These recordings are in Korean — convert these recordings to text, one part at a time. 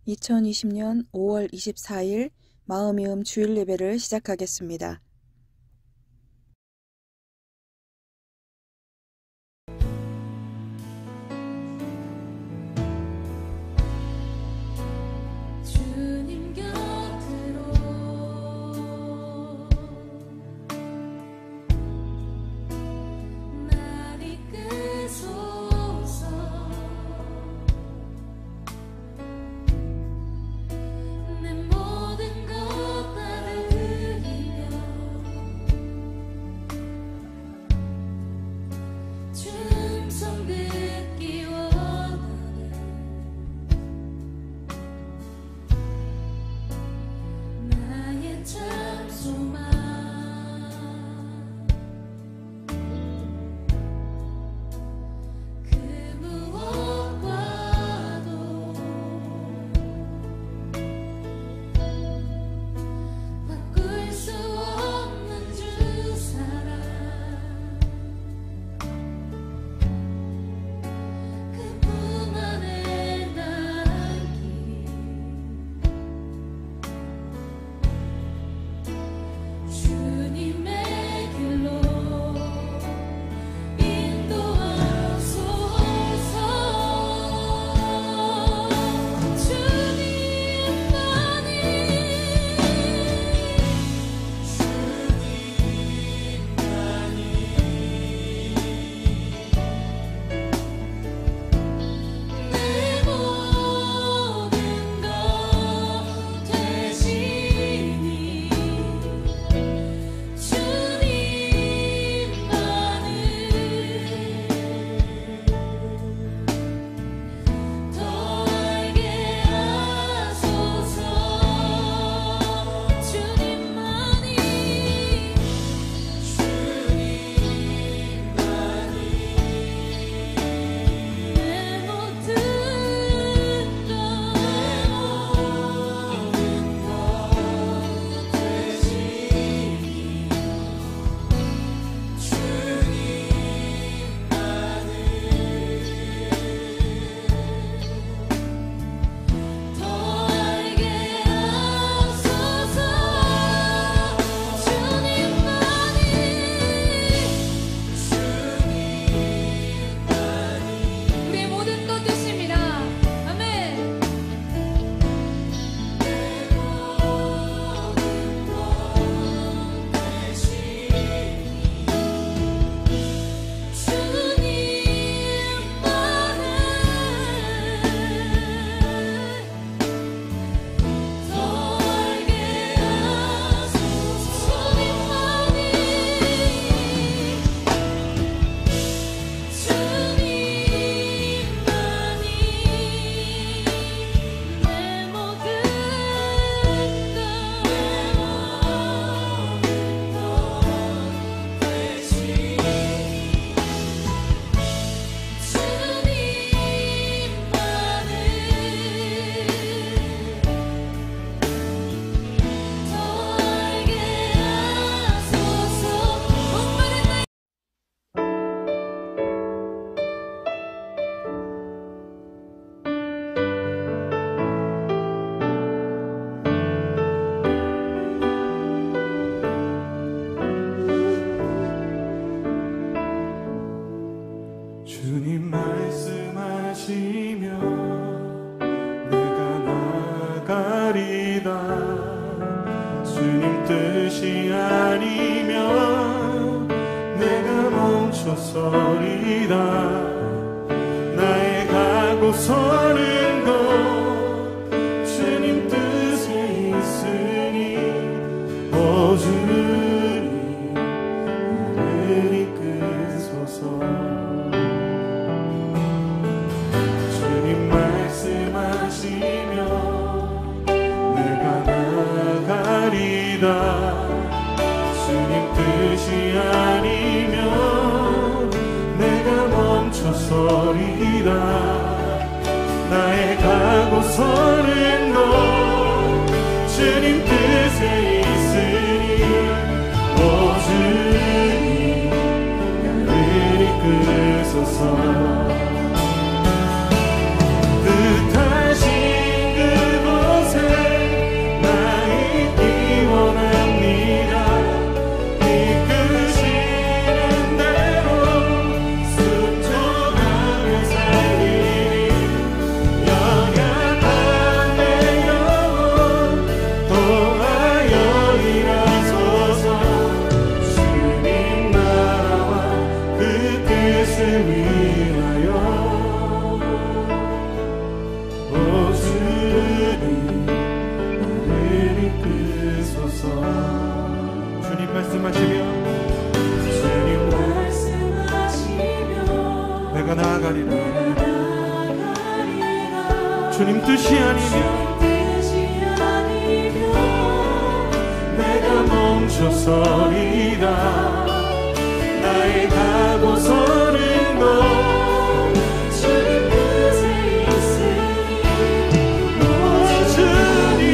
2020년 5월 24일 마음이음 주일 예배를 시작하겠습니다. 주님 말씀하시며 내가 나가리다. 주님 뜻이 아니면 내가 멈춰서리다. 나의 가고 서는 곳 주님 뜻에 있으니 오 주님 나를 이끄소서. 주님 뜻이 아니면 내가 멈춰서리다. 나의 가고 서는 곳 주님 뜻에 있으니 말씀하시며 내가 나아가리라. 주님 뜻이 아니면 내가 멈춰서리라. 나의 가고 서는 것 주님 뜻에 있으니 주님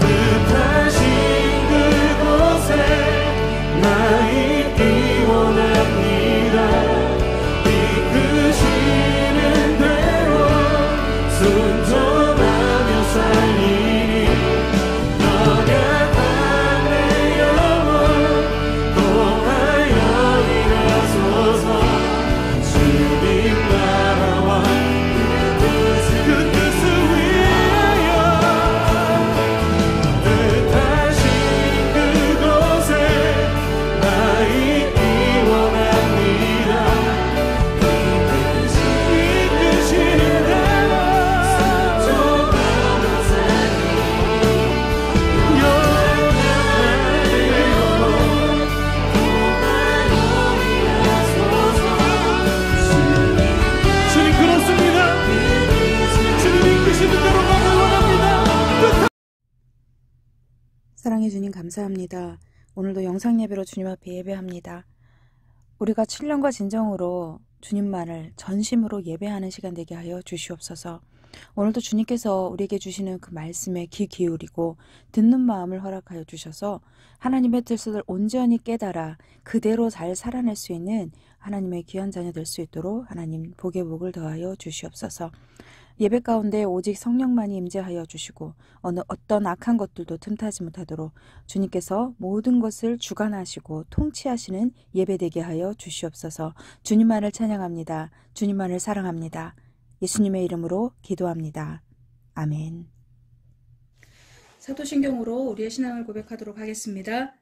뜻하신 그곳에 나 있기 원합니다. 이끄시는 대로 순종하며 살리니 너가 내 영혼 통하여 일하소서. 주님 나라와 그 뜻을 위하여 뜻하신 그곳에 나 있기 원합니다. 이끄시는 대로 순종하며 살리니 주님 그렇습니다. 주님 이끄시는 대로 가길 원합니다. 사랑해 주님 감사합니다. 오늘도 영상 예배로 주님 앞에 예배합니다. 우리가 7년과 진정으로 주님만을 전심으로 예배하는 시간 되게 하여 주시옵소서. 오늘도 주님께서 우리에게 주시는 그 말씀에 귀 기울이고 듣는 마음을 허락하여 주셔서 하나님의 뜻을 온전히 깨달아 그대로 잘 살아낼 수 있는 하나님의 귀한 자녀 될 수 있도록 하나님 복의 복을 더하여 주시옵소서. 예배 가운데 오직 성령만이 임재하여 주시고 어떤 악한 것들도 틈타지 못하도록 주님께서 모든 것을 주관하시고 통치하시는 예배 되게 하여 주시옵소서. 주님만을 찬양합니다. 주님만을 사랑합니다. 예수님의 이름으로 기도합니다. 아멘. 사도신경으로 우리의 신앙을 고백하도록 하겠습니다.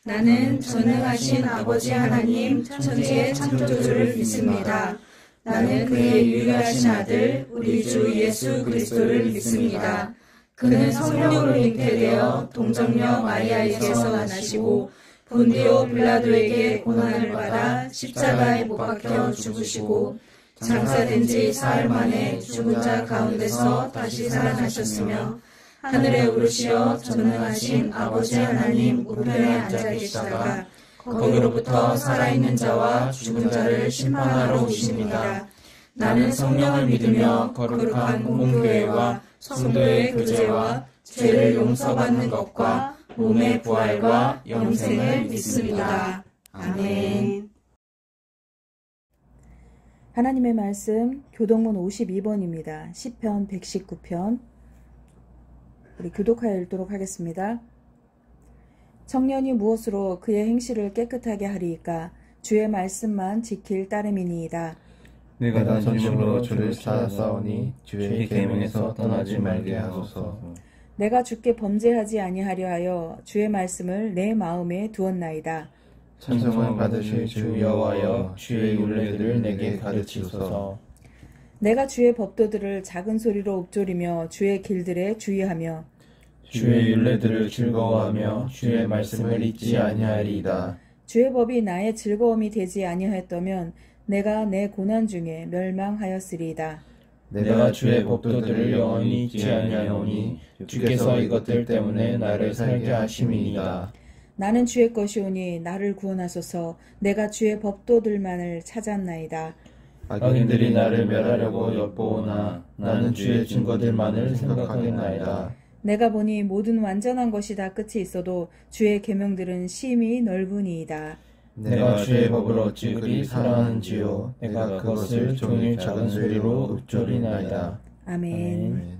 나는 전능하신 아버지 하나님 천지의 창조주를 믿습니다. 나는 그의 유일하신 아들 우리 주 예수 그리스도를 믿습니다. 그는 성령으로 잉태되어 동정녀 마리아에게서 나시고 본디오 빌라도에게 고난을 받아 십자가에 못 박혀 죽으시고 장사된 지 사흘 만에 죽은 자 가운데서 다시 살아나셨으며 하늘에 오르시어 전능하신 아버지 하나님 우편에 앉아 계시다가 거기로부터 살아있는 자와 죽은 자를 심판하러 오십니다. 나는 성령을 믿으며 거룩한 공교회와 성도의 교제와 죄를 용서받는 것과 몸의 부활과 영생을 믿습니다. 아멘. 하나님의 말씀 교동문 52번입니다. 시편 119편 우리 교독하여 읽도록 하겠습니다. 청년이 무엇으로 그의 행실을 깨끗하게 하리이까? 주의 말씀만 지킬 따름이니이다. 내가 전심으로 주를 찾아싸우니 주의 계명에서 떠나지 말게 하소서. 내가 주께 범죄하지 아니하려 하여 주의 말씀을 내 마음에 두었나이다. 찬송을 받으실 주 여호와여 주의 율례들을 내게 가르치소서. 내가 주의 법도들을 작은 소리로 읊조리며 주의 길들에 주의하며 주의 율례들을 즐거워하며 주의 말씀을 잊지 아니하리이다. 주의 법이 나의 즐거움이 되지 아니하였다면 내가 내 고난 중에 멸망하였으리이다. 내가 주의 법도들을 영원히 잊지 아니하오니 주께서 이것들 때문에 나를 살게 하심이니이다. 나는 주의 것이오니 나를 구원하소서. 내가 주의 법도들만을 찾았나이다. 악인들이 나를 멸하려고 엿보오나 나는 주의 증거들만을 생각하겠나이다. 내가 보니 모든 완전한 것이 다 끝이 있어도 주의 계명들은 심히 넓으니이다. 내가 주의 법을 어찌 그리 사랑하는지요. 내가 그것을 종일 작은 소리로 읊조리나이다. 아멘.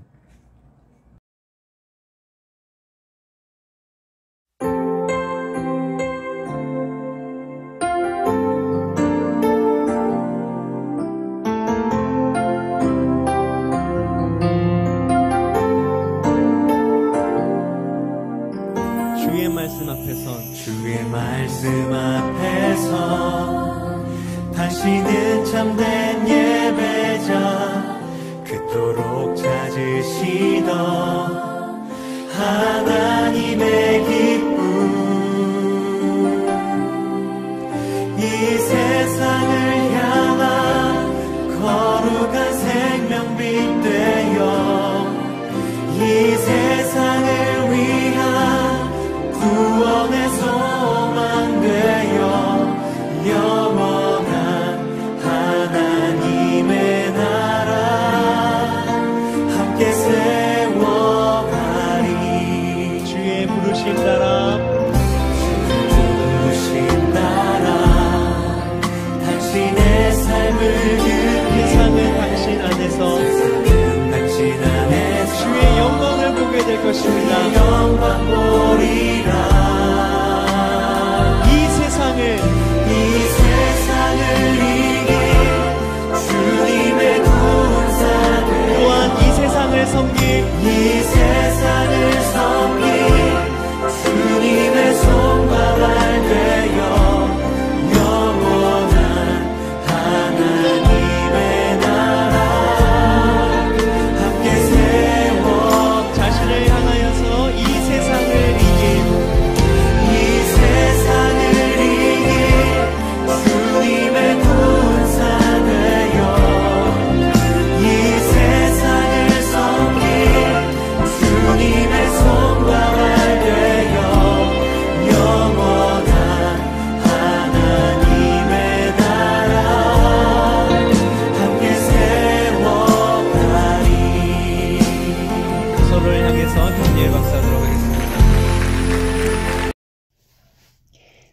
주의 말씀 앞에서 당신은 참된 예배자 그토록 찾으 세상을 향한 거룩한 생명빛 되어 이 세상을 위한 구원의 소망 되어 영원한 하나님의 나라 함께 세워가리. 주의 부르신 나라, 부르신 나라 당신의 삶을 세상은 당신 안에서 당신 안에서 주의 영광을 보게 될 것입니다. 영광 보리라. 이 세상을 이길 주님의 군사들 또한 이 세상을 섬길 이 세상을 섬길 주님의 손과 발 되어 영원한 하나님의 나라 함께 세워 자신을 향하여서 이 세상을 이길 이 세상을 이길 주님의 군사 되어 이 세상을 섬길 주님의 손과 발 되어 영원한 하나님의 나라 함께 세워가리. 서로를 향해서 격려의 박수하도록 하겠습니다.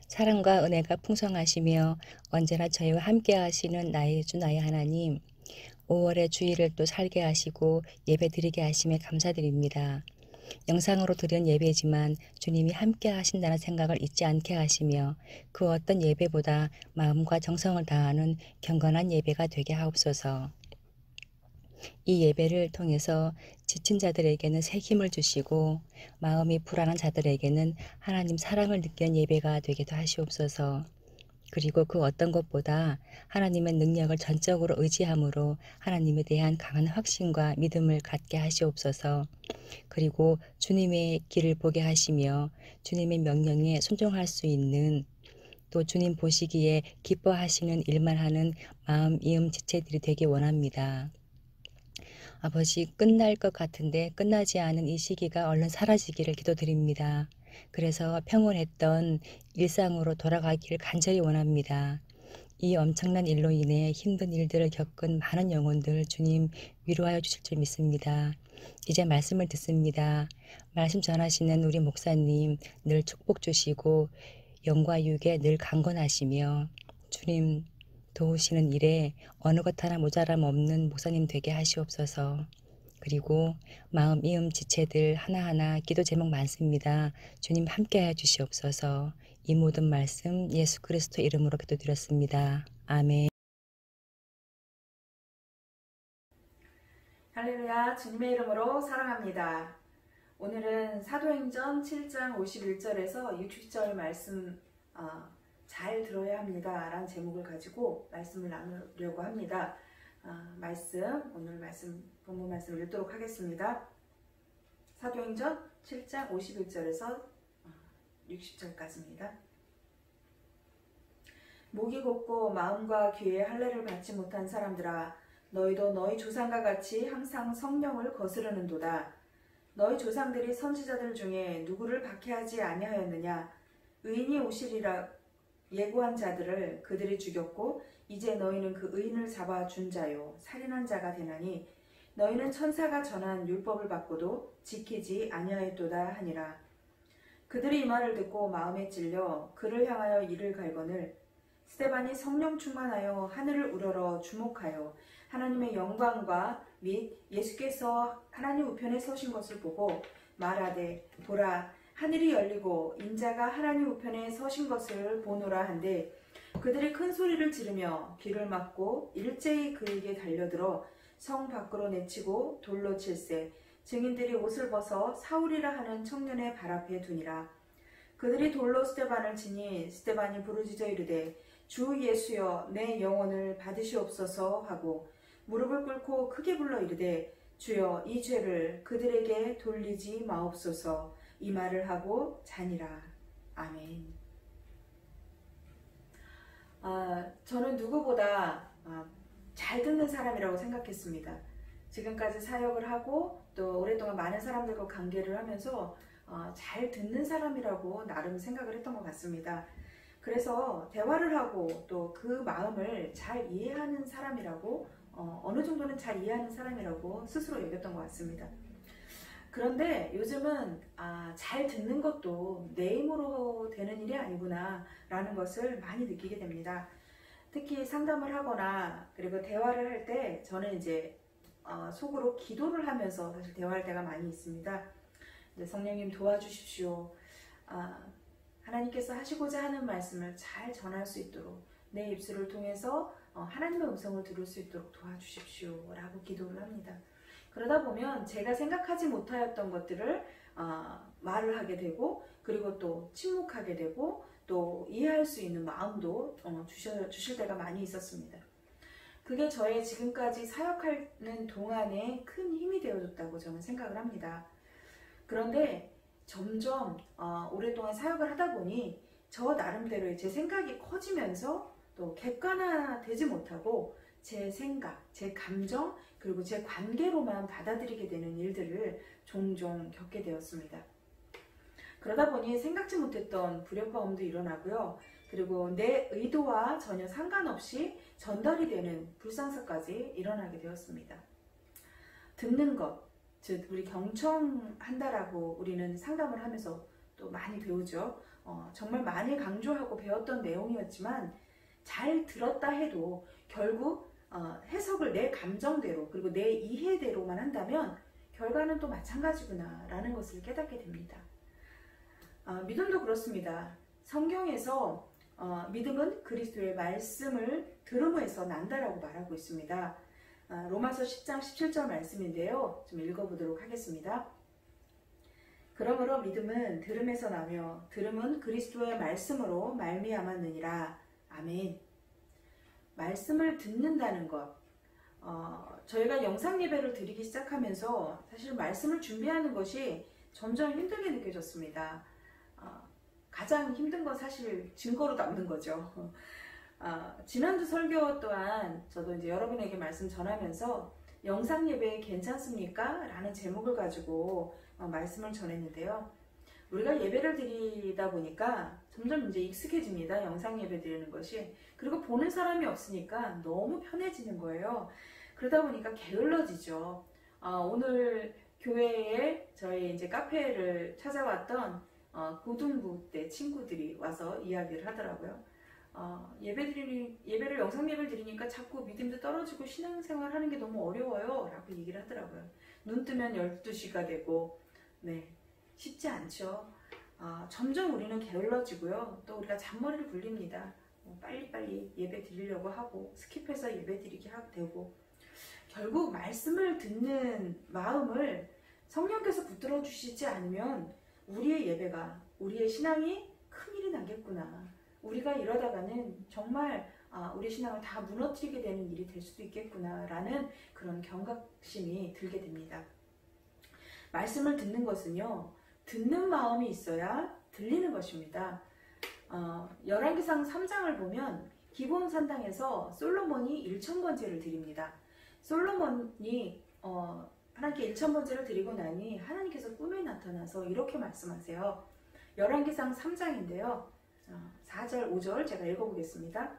사랑과 은혜가 풍성하시며 언제나 저희와 함께 하시는 나의 주 나의 하나님, 5월의 주일을 또 살게 하시고 예배 드리게 하심에 감사드립니다. 영상으로 드린 예배지만 주님이 함께 하신다는 생각을 잊지 않게 하시며 그 어떤 예배보다 마음과 정성을 다하는 경건한 예배가 되게 하옵소서. 이 예배를 통해서 지친 자들에게는 새 힘을 주시고 마음이 불안한 자들에게는 하나님 사랑을 느끼는 예배가 되게도 하시옵소서. 그리고 그 어떤 것보다 하나님의 능력을 전적으로 의지함으로 하나님에 대한 강한 확신과 믿음을 갖게 하시옵소서. 그리고 주님의 길을 보게 하시며 주님의 명령에 순종할 수 있는, 또 주님 보시기에 기뻐하시는 일만 하는 마음 이음 지체들이 되기 원합니다. 아버지, 끝날 것 같은데 끝나지 않은 이 시기가 얼른 사라지기를 기도드립니다. 그래서 평온했던 일상으로 돌아가기를 간절히 원합니다. 이 엄청난 일로 인해 힘든 일들을 겪은 많은 영혼들 주님 위로하여 주실 줄 믿습니다. 이제 말씀을 듣습니다. 말씀 전하시는 우리 목사님 늘 축복 주시고 영과 육에 늘 강건하시며 주님 도우시는 일에 어느 것 하나 모자람 없는 목사님 되게 하시옵소서. 그리고 마음 이음 지체들 하나하나 기도 제목 많습니다. 주님 함께하여 주시옵소서. 이 모든 말씀 예수 그리스도 이름으로 기도드렸습니다. 아멘. 할렐루야, 주님의 이름으로 사랑합니다. 오늘은 사도행전 7장 51절에서 60절 말씀 잘 들어야 합니다 라는 제목을 가지고 말씀을 나누려고 합니다. 오늘 본문 말씀을 읽도록 하겠습니다. 사도행전 7장 51절에서 60절까지입니다. 목이 곧고 마음과 귀에 할례를 받지 못한 사람들아, 너희도 너희 조상과 같이 항상 성령을 거스르는도다. 너희 조상들이 선지자들 중에 누구를 박해하지 아니하였느냐? 의인이 오시리라 예고한 자들을 그들이 죽였고 이제 너희는 그 의인을 잡아 준 자요 살인한 자가 되나니 너희는 천사가 전한 율법을 받고도 지키지 아니하였도다 하니라. 그들이 이 말을 듣고 마음에 찔려 그를 향하여 이를 갈거늘 스데반이 성령 충만하여 하늘을 우러러 주목하여 하나님의 영광과 및 예수께서 하나님 우편에 서신 것을 보고 말하되 보라 하늘이 열리고 인자가 하나님 우편에 서신 것을 보노라 한데 그들이 큰 소리를 지르며 귀를 막고 일제히 그에게 달려들어 성 밖으로 내치고 돌로 칠세 증인들이 옷을 벗어 사울이라 하는 청년의 발 앞에 두니라. 그들이 돌로 스데반을 치니 스데반이 부르짖어 이르되 주 예수여 내 영혼을 받으시옵소서 하고 무릎을 꿇고 크게 불러 이르되 주여 이 죄를 그들에게 돌리지 마옵소서. 이 말을 하고 자니라. 아멘. 저는 누구보다 잘 듣는 사람이라고 생각했습니다. 지금까지 사역을 하고 또 오랫동안 많은 사람들과 관계를 하면서 잘 듣는 사람이라고 나름 생각을 했던 것 같습니다. 그래서 대화를 하고 또 그 마음을 잘 이해하는 사람이라고 어느 정도는 잘 이해하는 사람이라고 스스로 여겼던 것 같습니다. 그런데 요즘은 잘 듣는 것도 내 힘으로 되는 일이 아니구나 라는 것을 많이 느끼게 됩니다. 특히 상담을 하거나 그리고 대화를 할 때 저는 이제 속으로 기도를 하면서 사실 대화할 때가 많이 있습니다. 성령님 도와주십시오. 하나님께서 하시고자 하는 말씀을 잘 전할 수 있도록 내 입술을 통해서 하나님의 음성을 들을 수 있도록 도와주십시오 라고 기도를 합니다. 그러다 보면 제가 생각하지 못하였던 것들을 말을 하게 되고 그리고 또 침묵하게 되고 또 이해할 수 있는 마음도 주실 때가 많이 있었습니다. 그게 저의 지금까지 사역하는 동안에 큰 힘이 되어줬다고 저는 생각을 합니다. 그런데 점점 오랫동안 사역을 하다 보니 저 나름대로의 제 생각이 커지면서 또 객관화되지 못하고 제 생각, 제 감정, 그리고 제 관계로만 받아들이게 되는 일들을 종종 겪게 되었습니다. 그러다 보니 생각지 못했던 불협화음도 일어나고요. 그리고 내 의도와 전혀 상관없이 전달이 되는 불상사까지 일어나게 되었습니다. 듣는 것, 즉 우리 경청한다라고 우리는 상담을 하면서 또 많이 배우죠. 정말 많이 강조하고 배웠던 내용이었지만 잘 들었다 해도 결국 해석을 내 감정대로 그리고 내 이해대로만 한다면 결과는 또 마찬가지구나 라는 것을 깨닫게 됩니다. 믿음도 그렇습니다. 성경에서 믿음은 그리스도의 말씀을 들음에서 난다라고 말하고 있습니다. 로마서 10장 17절 말씀인데요. 좀 읽어보도록 하겠습니다. 그러므로 믿음은 들음에서 나며 들음은 그리스도의 말씀으로 말미암았느니라. 아멘. 말씀을 듣는다는 것. 저희가 영상 예배를 드리기 시작하면서 사실 말씀을 준비하는 것이 점점 힘들게 느껴졌습니다. 가장 힘든 건 사실 증거로 남는 거죠. 지난주 설교 또한 저도 이제 여러분에게 말씀 전하면서 영상 예배 괜찮습니까? 라는 제목을 가지고 말씀을 전했는데요. 우리가 예배를 드리다 보니까 점점 이제 익숙해집니다. 영상 예배 드리는 것이. 그리고 보는 사람이 없으니까 너무 편해지는 거예요. 그러다 보니까 게을러지죠. 오늘 교회에 저희 이제 카페를 찾아왔던 고등부 때 친구들이 와서 이야기를 하더라고요. 예배를 영상 예배를 드리니까 자꾸 믿음도 떨어지고 신앙생활 하는 게 너무 어려워요 라고 얘기를 하더라고요. 눈 뜨면 12시가 되고 쉽지 않죠. 점점 우리는 게을러지고요. 또 우리가 잔머리를 굴립니다. 빨리빨리 예배 드리려고 하고 스킵해서 예배 드리게 하고 되고 결국 말씀을 듣는 마음을 성령께서 붙들어 주시지 않으면 우리의 예배가 우리의 신앙이 큰일이 나겠구나. 우리가 이러다가는 정말 우리 신앙을 다 무너뜨리게 되는 일이 될 수도 있겠구나 라는 그런 경각심이 들게 됩니다. 말씀을 듣는 것은요. 듣는 마음이 있어야 들리는 것입니다. 열왕기상 3장을 보면 기브온 산당에서 솔로몬이 1000번제를 드립니다. 솔로몬이 하나님께 1000번제를 드리고 나니 하나님께서 꿈에 나타나서 이렇게 말씀하세요. 열왕기상 3장인데요. 4절, 5절 제가 읽어보겠습니다.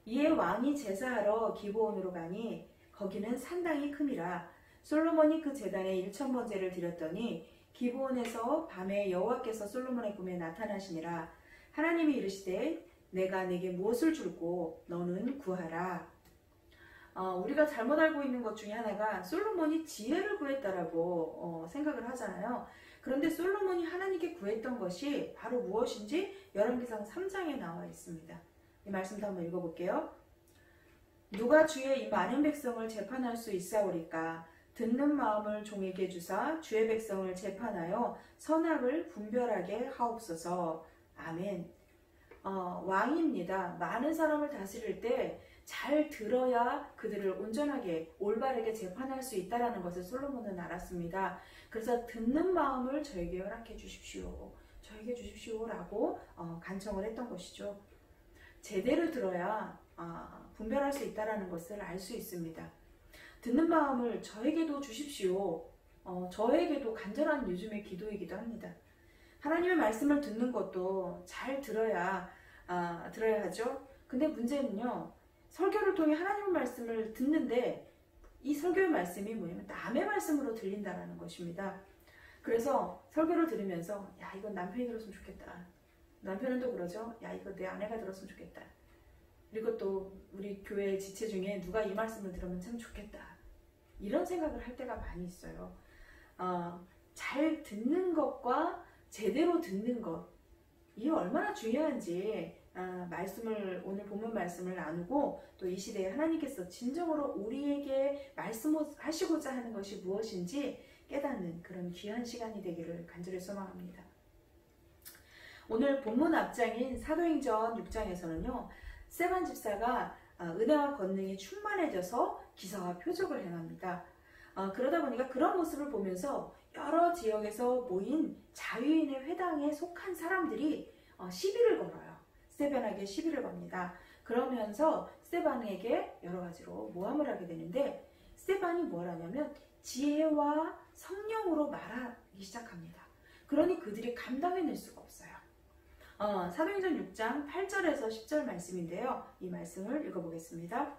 이에 왕이 제사하러 기브온으로 가니 거기는 산당이 큼이라 솔로몬이 그 제단에 1000번제를 드렸더니 기브온에서 밤에 여호와께서 솔로몬의 꿈에 나타나시니라. 하나님이 이르시되 내가 내게 무엇을 줄고 너는 구하라. 우리가 잘못 알고 있는 것 중에 하나가 솔로몬이 지혜를 구했다라고 생각을 하잖아요. 그런데 솔로몬이 하나님께 구했던 것이 바로 무엇인지 열왕기상 3장에 나와 있습니다. 이 말씀도 한번 읽어볼게요. 누가 주의 이 많은 백성을 재판할 수 있사오리까? 듣는 마음을 종에게 주사 주의 백성을 재판하여 선악을 분별하게 하옵소서. 아멘. 왕입니다. 많은 사람을 다스릴 때 잘 들어야 그들을 온전하게 올바르게 재판할 수 있다는 것을 솔로몬은 알았습니다. 그래서 듣는 마음을 저에게 허락해 주십시오. 저에게 주십시오 라고 간청을 했던 것이죠. 제대로 들어야 분별할 수 있다는 것을 알 수 있습니다. 듣는 마음을 저에게도 주십시오. 저에게도 간절한 요즘의 기도이기도 합니다. 하나님의 말씀을 듣는 것도 잘 들어야 하죠. 근데 문제는요, 설교를 통해 하나님의 말씀을 듣는데 이 설교의 말씀이 뭐냐면 남의 말씀으로 들린다는 것입니다. 그래서 설교를 들으면서 야, 이건 남편이 들었으면 좋겠다. 남편은 또 그러죠. 야, 이거 내 아내가 들었으면 좋겠다. 그리고 또 우리 교회 지체 중에 누가 이 말씀을 들으면 참 좋겠다. 이런 생각을 할 때가 많이 있어요. 잘 듣는 것과 제대로 듣는 것, 이게 얼마나 중요한지 오늘 본문 말씀을 나누고 또 이 시대에 하나님께서 진정으로 우리에게 말씀하시고자 하는 것이 무엇인지 깨닫는 그런 귀한 시간이 되기를 간절히 소망합니다. 오늘 본문 앞장인 사도행전 6장에서는요, 스데반 집사가 은혜와 권능이 충만해져서 기사와 표적을 행합니다. 그러다 보니까 그런 모습을 보면서 여러 지역에서 모인 자유인의 회당에 속한 사람들이 시비를 걸어요. 스데반에게 시비를 겁니다. 그러면서 스데반에게 여러 가지로 모함을 하게 되는데, 스데반이 뭘 하냐면 지혜와 성령으로 말하기 시작합니다. 그러니 그들이 감당해낼 수가 없어요. 사도행전 6장 8절에서 10절 말씀인데요. 이 말씀을 읽어보겠습니다.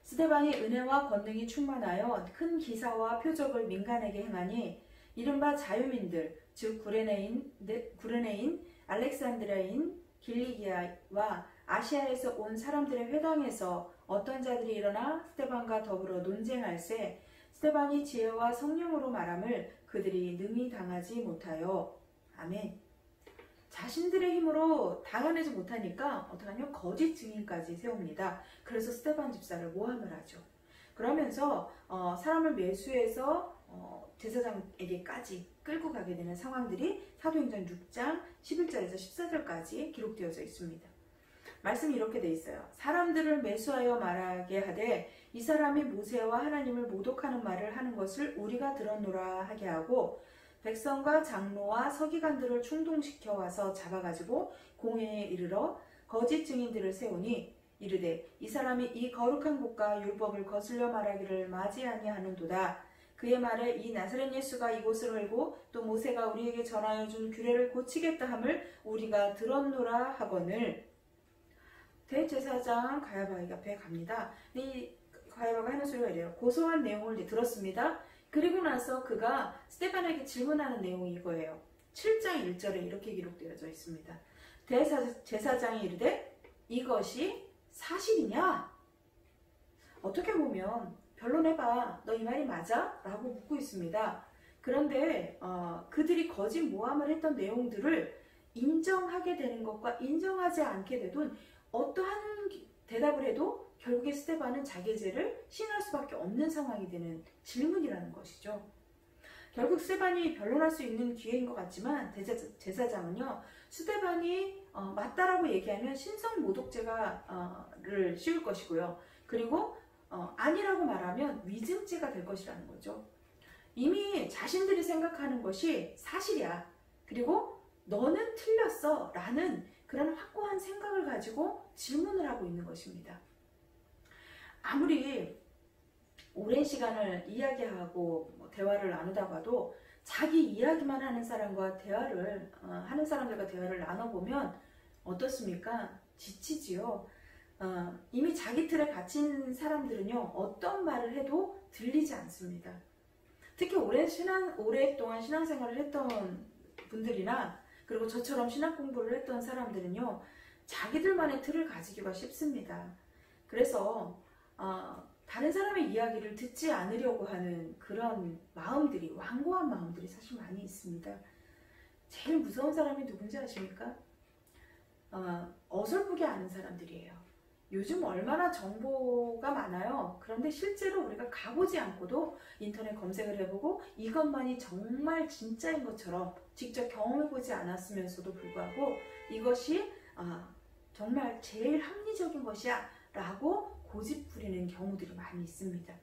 스데반이 은혜와 권능이 충만하여 큰 기사와 표적을 민간에게 행하니 이른바 자유민들, 즉 구레네인, 알렉산드리아인, 길리기아와 아시아에서 온 사람들의 회당에서 어떤 자들이 일어나 스데반과 더불어 논쟁할세 스데반이 지혜와 성령으로 말함을 그들이 능히 당하지 못하여. 아멘. 자신들의 힘으로 당해내지 못하니까 어떡하냐면 거짓 증인까지 세웁니다. 그래서 스데반 집사를 모함을 하죠. 그러면서 사람을 매수해서 제사장에게까지 끌고 가게 되는 상황들이 사도행전 6장 11절에서 14절까지 기록되어져 있습니다. 말씀이 이렇게 돼 있어요. 사람들을 매수하여 말하게 하되 이 사람이 모세와 하나님을 모독하는 말을 하는 것을 우리가 들었노라 하게 하고 백성과 장로와 서기관들을 충동시켜 와서 잡아가지고 공회에 이르러 거짓 증인들을 세우니 이르되 이 사람이 이 거룩한 곳과 율법을 거슬려 말하기를 마지 아니하는도다. 그의 말에 이 나사렛 예수가 이곳을 헐고 또 모세가 우리에게 전하여 준 규례를 고치겠다 함을 우리가 들었노라 하거늘. 대제사장 가야바 앞에 갑니다. 이 가야바가 하는 소리가 이래요. 고소한 내용을 들었습니다. 그리고 나서 그가 스데반에게 질문하는 내용이 이거예요. 7장 1절에 이렇게 기록되어져 있습니다. 대제사장이 이르되 이것이 사실이냐? 어떻게 보면 변론해봐. 너 이 말이 맞아? 라고 묻고 있습니다. 그런데 그들이 거짓 모함을 했던 내용들을 인정하게 되는 것과 인정하지 않게 되던 어떠한 대답을 해도 결국에 스데반은 자기의 죄를 시인할 수밖에 없는 상황이 되는 질문이라는 것이죠. 결국 스데반이 변론할 수 있는 기회인 것 같지만 제사장은요, 스데반이 맞다라고 얘기하면 신성 모독죄를 씌울 것이고요. 그리고 아니라고 말하면 위증죄가 될 것이라는 거죠. 이미 자신들이 생각하는 것이 사실이야. 그리고 너는 틀렸어 라는 그런 확고한 생각을 가지고 질문을 하고 있는 것입니다. 아무리 오랜 시간을 이야기하고 대화를 나누다 봐도 자기 이야기만 하는 사람들과 대화를 나눠보면 어떻습니까? 지치지요. 이미 자기 틀에 갇힌 사람들은요, 어떤 말을 해도 들리지 않습니다. 특히 오랫동안 신앙생활을 했던 분들이나 그리고 저처럼 신학 공부를 했던 사람들은요, 자기들만의 틀을 가지기가 쉽습니다. 그래서 다른 사람의 이야기를 듣지 않으려고 하는 그런 마음들이, 완고한 마음들이 사실 많이 있습니다. 제일 무서운 사람이 누군지 아십니까? 어설프게 아는 사람들이에요. 요즘 얼마나 정보가 많아요. 그런데 실제로 우리가 가보지 않고도 인터넷 검색을 해보고 이것만이 정말 진짜인 것처럼 직접 경험해보지 않았으면서도 불구하고 이것이 정말 제일 합리적인 것이야 라고 고집 부리는 경우들이 많이 있습니다.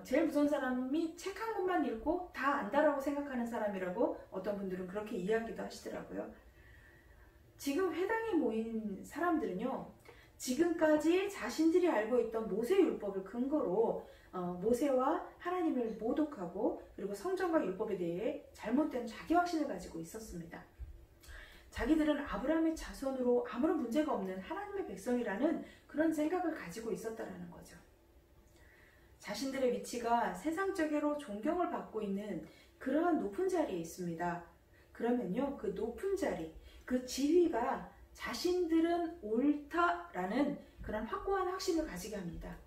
제일 무서운 사람이 책 한 권만 읽고 다 안다라고 생각하는 사람이라고 어떤 분들은 그렇게 이야기도 하시더라고요. 지금 회당에 모인 사람들은요, 지금까지 자신들이 알고 있던 모세율법을 근거로 모세와 하나님을 모독하고 그리고 성전과 율법에 대해 잘못된 자기 확신을 가지고 있었습니다. 자기들은 아브라함의 자손으로 아무런 문제가 없는 하나님의 백성이라는 그런 생각을 가지고 있었다라는 거죠. 자신들의 위치가 세상적으로 존경을 받고 있는 그러한 높은 자리에 있습니다. 그러면요, 그 높은 자리, 그 지위가 자신들은 옳다라는 그런 확고한 확신을 가지게 합니다.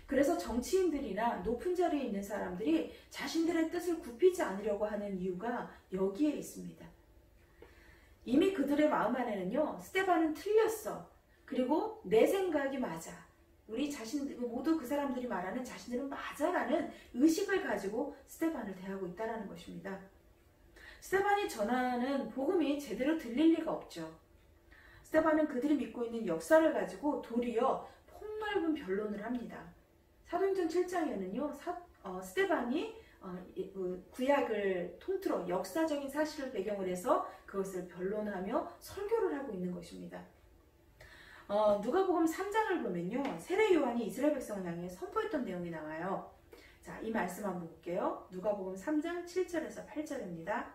그래서 정치인들이나 높은 자리에 있는 사람들이 자신들의 뜻을 굽히지 않으려고 하는 이유가 여기에 있습니다. 이미 그들의 마음 안에는요, 스데반은 틀렸어. 그리고 내 생각이 맞아. 우리 자신들 모두 그 사람들이 말하는 자신들은 맞아라는 의식을 가지고 스데반을 대하고 있다는 것입니다. 스데반이 전하는 복음이 제대로 들릴 리가 없죠. 스데반은 그들이 믿고 있는 역사를 가지고 도리어 폭넓은 변론을 합니다. 사도행전 7장에는요, 스데반이 구약을 통틀어 역사적인 사실을 배경으로 해서 그것을 변론하며 설교를 하고 있는 것입니다. 누가복음 3장을 보면요, 세례 요한이 이스라엘 백성을 향해 선포했던 내용이 나와요. 자, 이 말씀 한번 볼게요. 누가복음 3장 7절에서 8절입니다.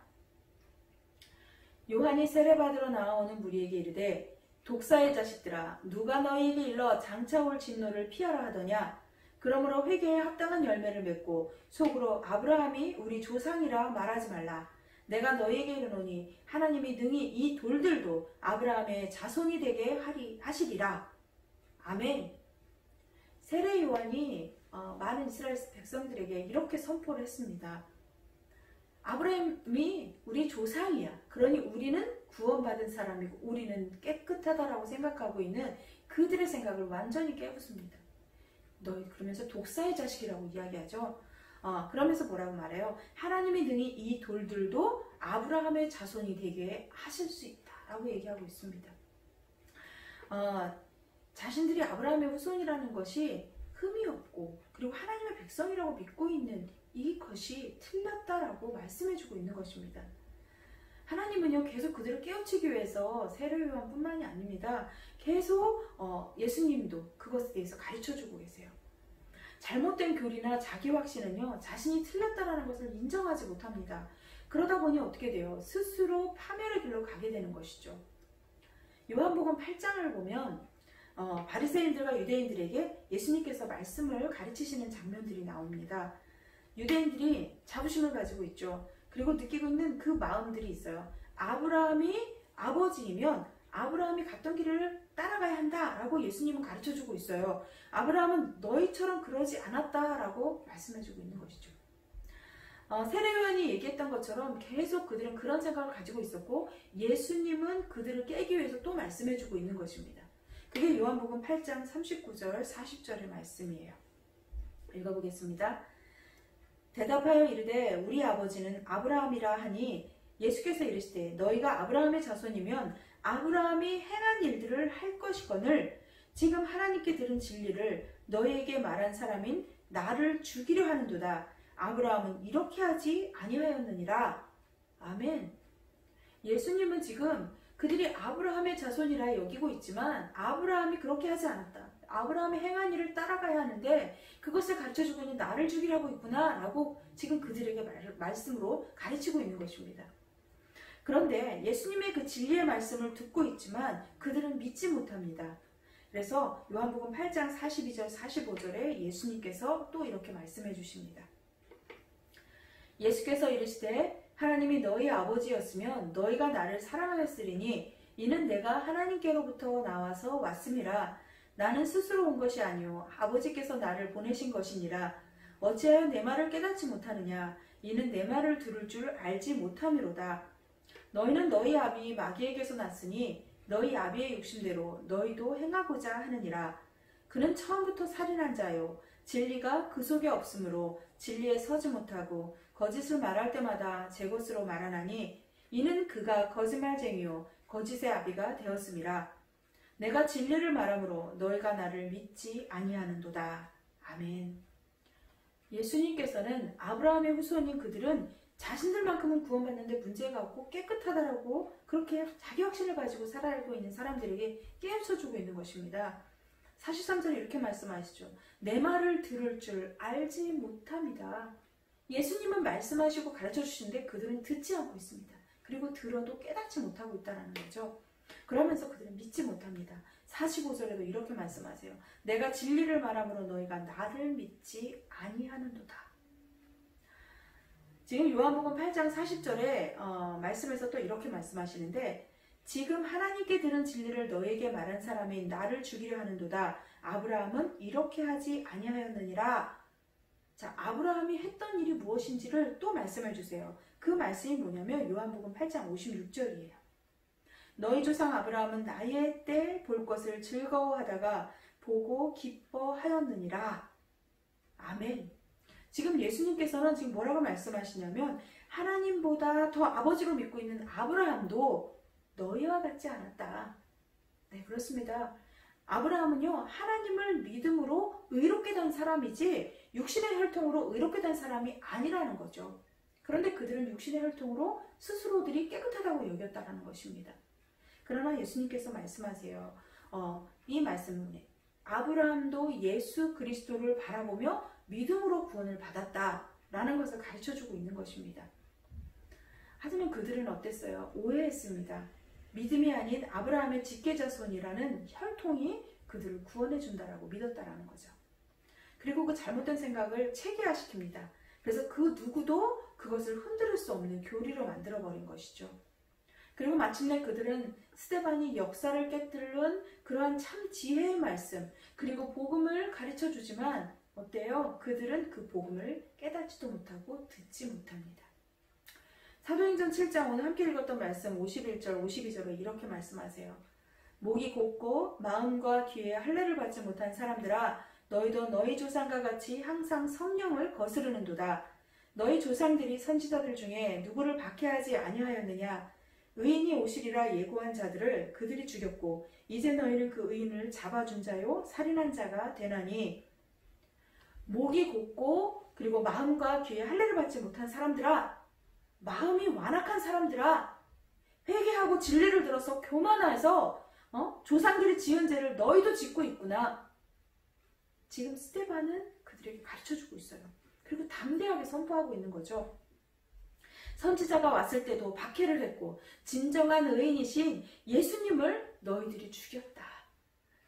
요한이 세례받으러 나아오는 무리에게 이르되 독사의 자식들아, 누가 너희에게 일러 장차 올 진노를 피하라 하더냐? 그러므로 회개에 합당한 열매를 맺고 속으로 아브라함이 우리 조상이라 말하지 말라. 내가 너희에게 이르노니 하나님이 능히 이 돌들도 아브라함의 자손이 되게 하시리라. 아멘. 세례 요한이 많은 이스라엘 백성들에게 이렇게 선포를 했습니다. 아브라함이 우리 조상이야. 그러니 우리는 구원받은 사람이고 우리는 깨끗하다라고 생각하고 있는 그들의 생각을 완전히 깨부숩니다. 너희 그러면서 독사의 자식이라고 이야기하죠. 그러면서 뭐라고 말해요? 하나님이 능히 이 돌들도 아브라함의 자손이 되게 하실 수 있다라고 얘기하고 있습니다. 자신들이 아브라함의 후손이라는 것이 흠이 없고 그리고 하나님의 백성이라고 믿고 있는 이것이 틀렸다라고 말씀해주고 있는 것입니다. 하나님은요, 계속 그들을 깨우치기 위해서 세례 요한뿐만이 아닙니다. 계속 예수님도 그것에 대해서 가르쳐주고 계세요. 잘못된 교리나 자기 확신은요, 자신이 틀렸다라는 것을 인정하지 못합니다. 그러다 보니 어떻게 돼요? 스스로 파멸의 길로 가게 되는 것이죠. 요한복음 8장을 보면 바리새인들과 유대인들에게 예수님께서 말씀을 가르치시는 장면들이 나옵니다. 유대인들이 자부심을 가지고 있죠. 그리고 느끼고 있는 그 마음들이 있어요. 아브라함이 아버지이면 아브라함이 갔던 길을 따라가야 한다라고 예수님은 가르쳐주고 있어요. 아브라함은 너희처럼 그러지 않았다라고 말씀해주고 있는 것이죠. 세례 요한이 얘기했던 것처럼 계속 그들은 그런 생각을 가지고 있었고 예수님은 그들을 깨기 위해서 또 말씀해주고 있는 것입니다. 그게 요한복음 8장 39절 40절의 말씀이에요. 읽어보겠습니다. 대답하여 이르되 우리 아버지는 아브라함이라 하니 예수께서 이르시되 너희가 아브라함의 자손이면 아브라함이 행한 일들을 할 것이거늘 지금 하나님께 들은 진리를 너희에게 말한 사람인 나를 죽이려 하는도다. 아브라함은 이렇게 하지 아니하였느니라. 아멘. 예수님은 지금 그들이 아브라함의 자손이라 여기고 있지만 아브라함이 그렇게 하지 않았다. 아브라함의 행한 일을 따라가야 하는데 그것을 가르쳐주고 있는 나를 죽이라고 있구나 라고 지금 그들에게 말씀으로 가르치고 있는 것입니다. 그런데 예수님의 그 진리의 말씀을 듣고 있지만 그들은 믿지 못합니다. 그래서 요한복음 8장 42절 45절에 예수님께서 또 이렇게 말씀해 주십니다. 예수께서 이르시되 하나님이 너희 아버지였으면 너희가 나를 사랑하였으리니 이는 내가 하나님께로부터 나와서 왔음이라. 나는 스스로 온 것이 아니요 아버지께서 나를 보내신 것이니라. 어찌하여 내 말을 깨닫지 못하느냐. 이는 내 말을 들을 줄 알지 못함이로다. 너희는 너희 아비 마귀에게서 났으니 너희 아비의 욕심대로 너희도 행하고자 하느니라. 그는 처음부터 살인한 자요 진리가 그 속에 없으므로 진리에 서지 못하고 거짓을 말할 때마다 제 것으로 말하나니 이는 그가 거짓말쟁이요 거짓의 아비가 되었음이라. 내가 진리를 말하므로 너희가 나를 믿지 아니하는도다. 아멘. 예수님께서는 아브라함의 후손인 그들은 자신들만큼은 구원받는데 문제가 없고 깨끗하다라고 그렇게 자기 확신을 가지고 살아가고 있는 사람들에게 깨우쳐주고 있는 것입니다. 43절에 이렇게 말씀하시죠. 내 말을 들을 줄 알지 못합니다. 예수님은 말씀하시고 가르쳐 주시는데 그들은 듣지 않고 있습니다. 그리고 들어도 깨닫지 못하고 있다는 거죠. 그러면서 그들은 믿지 못합니다. 45절에도 이렇게 말씀하세요. 내가 진리를 말함으로 너희가 나를 믿지 아니하는도다. 지금 요한복음 8장 40절에 말씀에서 또 이렇게 말씀하시는데 지금 하나님께 들은 진리를 너에게 말한 사람이 나를 죽이려 하는도다. 아브라함은 이렇게 하지 아니하였느니라. 자, 아브라함이 했던 일이 무엇인지를 또 말씀해 주세요. 그 말씀이 뭐냐면 요한복음 8장 56절이에요. 너희 조상 아브라함은 나의 때 볼 것을 즐거워하다가 보고 기뻐하였느니라. 아멘. 지금 예수님께서는 지금 뭐라고 말씀하시냐면 하나님보다 더 아버지로 믿고 있는 아브라함도 너희와 같지 않았다. 네, 그렇습니다. 아브라함은요, 하나님을 믿음으로 의롭게 된 사람이지 육신의 혈통으로 의롭게 된 사람이 아니라는 거죠. 그런데 그들은 육신의 혈통으로 스스로들이 깨끗하다고 여겼다는 것입니다. 그러나 예수님께서 말씀하세요. 이 말씀에 아브라함도 예수 그리스도를 바라보며 믿음으로 구원을 받았다라는 것을 가르쳐주고 있는 것입니다. 하지만 그들은 어땠어요? 오해했습니다. 믿음이 아닌 아브라함의 직계자손이라는 혈통이 그들을 구원해 준다라고 믿었다라는 거죠. 그리고 그 잘못된 생각을 체계화시킵니다. 그래서 그 누구도 그것을 흔들 수 없는 교리로 만들어버린 것이죠. 그리고 마침내 그들은 스데반이 역사를 깨뜨린 그러한 참 지혜의 말씀 그리고 복음을 가르쳐주지만 어때요? 그들은 그 복음을 깨닫지도 못하고 듣지 못합니다. 사도행전 7장 오늘 함께 읽었던 말씀 51절 52절에 이렇게 말씀하세요. 목이 곧고 마음과 귀에 할례를 받지 못한 사람들아 너희도 너희 조상과 같이 항상 성령을 거스르는도다. 너희 조상들이 선지자들 중에 누구를 박해하지 아니하였느냐. 의인이 오시리라 예고한 자들을 그들이 죽였고 이제 너희는 그 의인을 잡아준 자요 살인한 자가 되나니. 목이 곧고 그리고 마음과 귀에 할례를 받지 못한 사람들아, 마음이 완악한 사람들아, 회개하고 진리를 들어서 교만해서 조상들이 지은 죄를 너희도 짓고 있구나. 지금 스데반은 그들에게 가르쳐주고 있어요. 그리고 담대하게 선포하고 있는 거죠. 선지자가 왔을 때도 박해를 했고 진정한 의인이신 예수님을 너희들이 죽였다.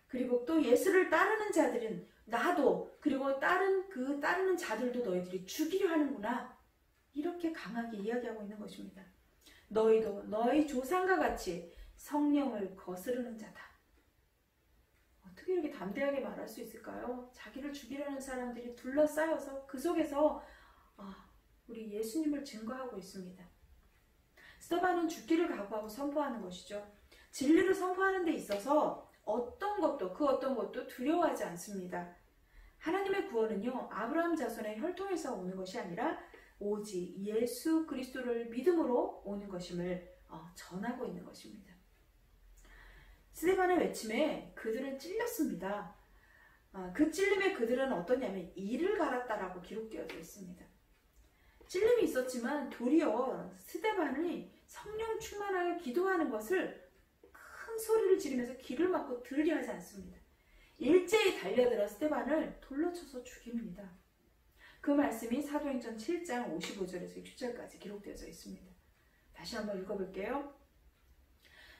그리고 또 예수를 따르는 자들은 나도 그리고 따르는 자들도 너희들이 죽이려 하는구나. 이렇게 강하게 이야기하고 있는 것입니다. 너희도 너희 조상과 같이 성령을 거스르는 자다. 어떻게 이렇게 담대하게 말할 수 있을까요? 자기를 죽이려는 사람들이 둘러싸여서 그 속에서 우리 예수님을 증거하고 있습니다. 스데반은 죽기를 각오하고 선포하는 것이죠. 진리를 선포하는 데 있어서 어떤 것도 두려워하지 않습니다. 하나님의 구원은요, 아브라함 자손의 혈통에서 오는 것이 아니라 오직 예수 그리스도를 믿음으로 오는 것임을 전하고 있는 것입니다. 스데반의 외침에 그들은 찔렸습니다. 그 찔림에 그들은 어떠냐면 이를 갈았다라고 기록되어져 있습니다. 찔림이 있었지만 도리어 스데반이 성령 충만하여 기도하는 것을 큰 소리를 지르면서 귀를 막고 들으려 하지 않습니다. 일제히 달려들어 스데반을 돌로 쳐서 죽입니다. 그 말씀이 사도행전 7장 55절에서 60절까지 기록되어져 있습니다. 다시 한번 읽어볼게요.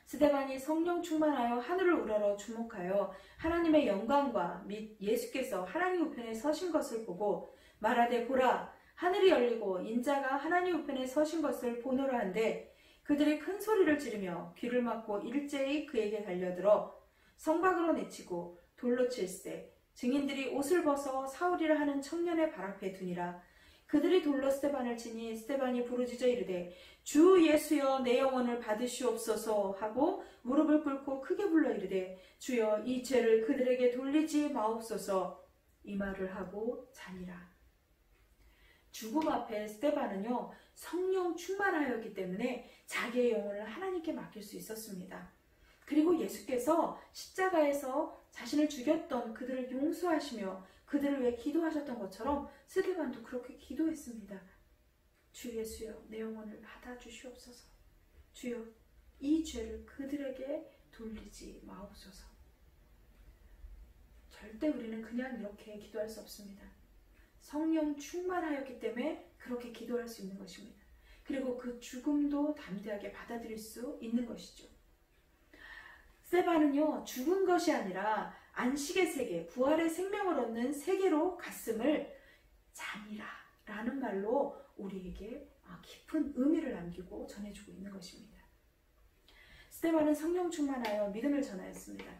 스데반이 성령 충만하여 하늘을 우러러 주목하여 하나님의 영광과 및 예수께서 하나님 우편에 서신 것을 보고 말하되 보라 하늘이 열리고 인자가 하나님 우편에 서신 것을 보노라 한데 그들이 큰 소리를 지르며 귀를 막고 일제히 그에게 달려들어 성박으로 내치고 돌로 칠세 증인들이 옷을 벗어 사울이라 하는 청년의 발 앞에 두니라. 그들이 돌로 스데반을 치니 스데반이 부르짖어 이르되 주 예수여 내 영혼을 받으시옵소서 하고 무릎을 꿇고 크게 불러 이르되 주여 이 죄를 그들에게 돌리지 마옵소서. 이 말을 하고 자니라. 죽음 앞에 스데반은요 성령 충만하였기 때문에 자기의 영혼을 하나님께 맡길 수 있었습니다. 그리고 예수께서 십자가에서 자신을 죽였던 그들을 용서하시며 그들을 위해 기도하셨던 것처럼 스데반도 그렇게 기도했습니다. 주 예수여 내 영혼을 받아주시옵소서. 주여 이 죄를 그들에게 돌리지 마옵소서. 절대 우리는 그냥 이렇게 기도할 수 없습니다. 성령 충만하였기 때문에 그렇게 기도할 수 있는 것입니다. 그리고 그 죽음도 담대하게 받아들일 수 있는 것이죠. 스데반은요, 죽은 것이 아니라 안식의 세계, 부활의 생명을 얻는 세계로 갔음을 잠이라 라는 말로 우리에게 깊은 의미를 남기고 전해주고 있는 것입니다. 스데반은 성령 충만하여 믿음을 전하였습니다.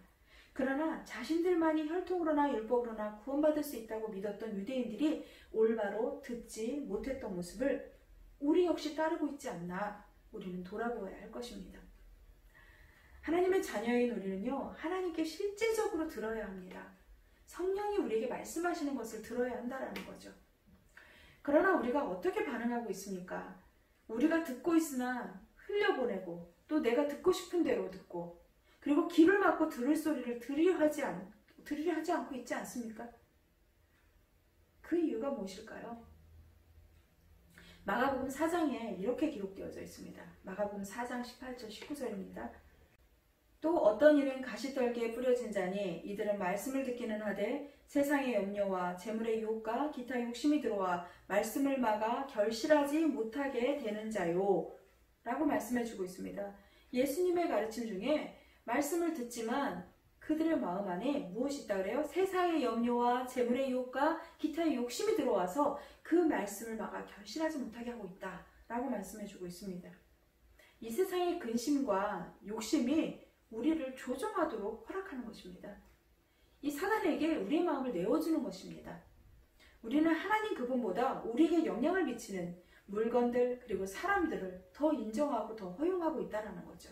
그러나 자신들만이 혈통으로나 율법으로나 구원받을 수 있다고 믿었던 유대인들이 올바로 듣지 못했던 모습을 우리 역시 따르고 있지 않나 우리는 돌아보아야 할 것입니다. 하나님의 자녀인 우리는요, 하나님께 실제적으로 들어야 합니다. 성령이 우리에게 말씀하시는 것을 들어야 한다는 거죠. 그러나 우리가 어떻게 반응하고 있습니까? 우리가 듣고 있으나 흘려보내고 또 내가 듣고 싶은 대로 듣고 그리고 귀를 막고 들을 소리를 들으려 하지 않고 있지 않습니까? 그 이유가 무엇일까요? 마가복음 4장에 이렇게 기록되어져 있습니다. 마가복음 4장 18절 19절입니다. 또 어떤 이는 가시떨기에 뿌려진 자니 이들은 말씀을 듣기는 하되 세상의 염려와 재물의 유혹과 기타 욕심이 들어와 말씀을 막아 결실하지 못하게 되는 자요 라고 말씀해주고 있습니다. 예수님의 가르침 중에 말씀을 듣지만 그들의 마음 안에 무엇이 있다 그래요? 세상의 염려와 재물의 유혹과 기타의 욕심이 들어와서 그 말씀을 막아 결실하지 못하게 하고 있다 라고 말씀해주고 있습니다. 이 세상의 근심과 욕심이 우리를 조종하도록 허락하는 것입니다. 이 사단에게 우리의 마음을 내어주는 것입니다. 우리는 하나님 그분보다 우리에게 영향을 미치는 물건들 그리고 사람들을 더 인정하고 더 허용하고 있다는 거죠.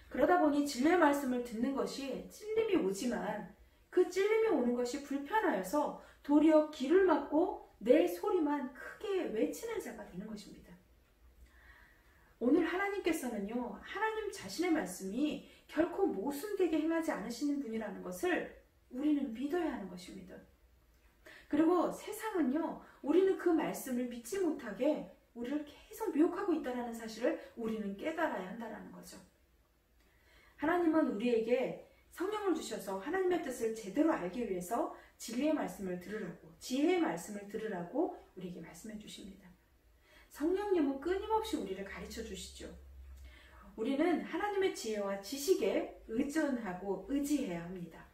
그러다 보니 진리의 말씀을 듣는 것이 찔림이 오지만 그 찔림이 오는 것이 불편하여서 도리어 귀를 막고 내 소리만 크게 외치는 자가 되는 것입니다. 오늘 하나님께서는요, 하나님 자신의 말씀이 결코 모순되게 행하지 않으시는 분이라는 것을 우리는 믿어야 하는 것입니다. 그리고 세상은요, 우리는 그 말씀을 믿지 못하게 우리를 계속 미혹하고 있다는 사실을 우리는 깨달아야 한다는 거죠. 하나님은 우리에게 성령을 주셔서 하나님의 뜻을 제대로 알기 위해서 진리의 말씀을 들으라고, 지혜의 말씀을 들으라고 우리에게 말씀해 주십니다. 성령님은 끊임없이 우리를 가르쳐 주시죠. 우리는 하나님의 지혜와 지식에 의존하고 의지해야 합니다.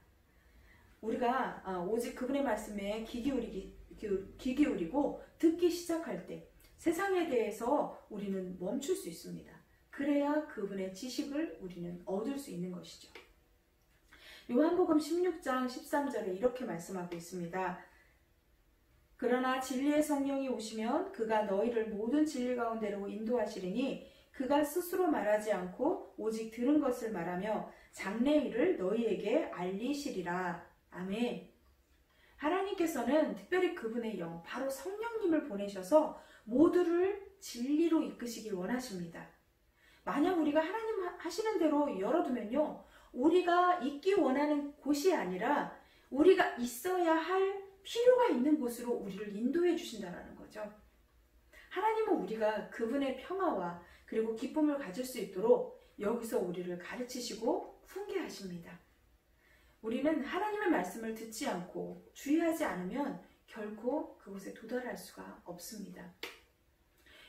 우리가 오직 그분의 말씀에 귀 기울이고 듣기 시작할 때 세상에 대해서 우리는 멈출 수 있습니다. 그래야 그분의 지식을 우리는 얻을 수 있는 것이죠. 요한복음 16장 13절에 이렇게 말씀하고 있습니다. 그러나 진리의 성령이 오시면 그가 너희를 모든 진리 가운데로 인도하시리니 그가 스스로 말하지 않고 오직 들은 것을 말하며 장래 일을 너희에게 알리시리라. 아멘. 하나님께서는 특별히 그분의 영, 바로 성령님을 보내셔서 모두를 진리로 이끄시길 원하십니다. 만약 우리가 하나님 하시는 대로 열어두면요, 우리가 있기 원하는 곳이 아니라 우리가 있어야 할 필요가 있는 곳으로 우리를 인도해 주신다는 거죠. 하나님은 우리가 그분의 평화와 그리고 기쁨을 가질 수 있도록 여기서 우리를 가르치시고 훈계하십니다. 우리는 하나님의 말씀을 듣지 않고 주의하지 않으면 결코 그곳에 도달할 수가 없습니다.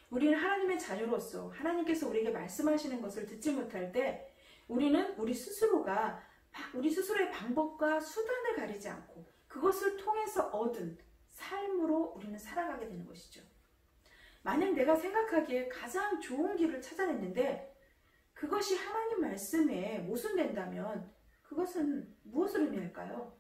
우리는 하나님의 자녀로서 하나님께서 우리에게 말씀하시는 것을 듣지 못할 때 우리는 우리 스스로의 방법과 수단을 가리지 않고 그것을 통해서 얻은 삶으로 우리는 살아가게 되는 것이죠. 만약 내가 생각하기에 가장 좋은 길을 찾아냈는데 그것이 하나님 말씀에 모순된다면 그것은 무엇을 의미할까요?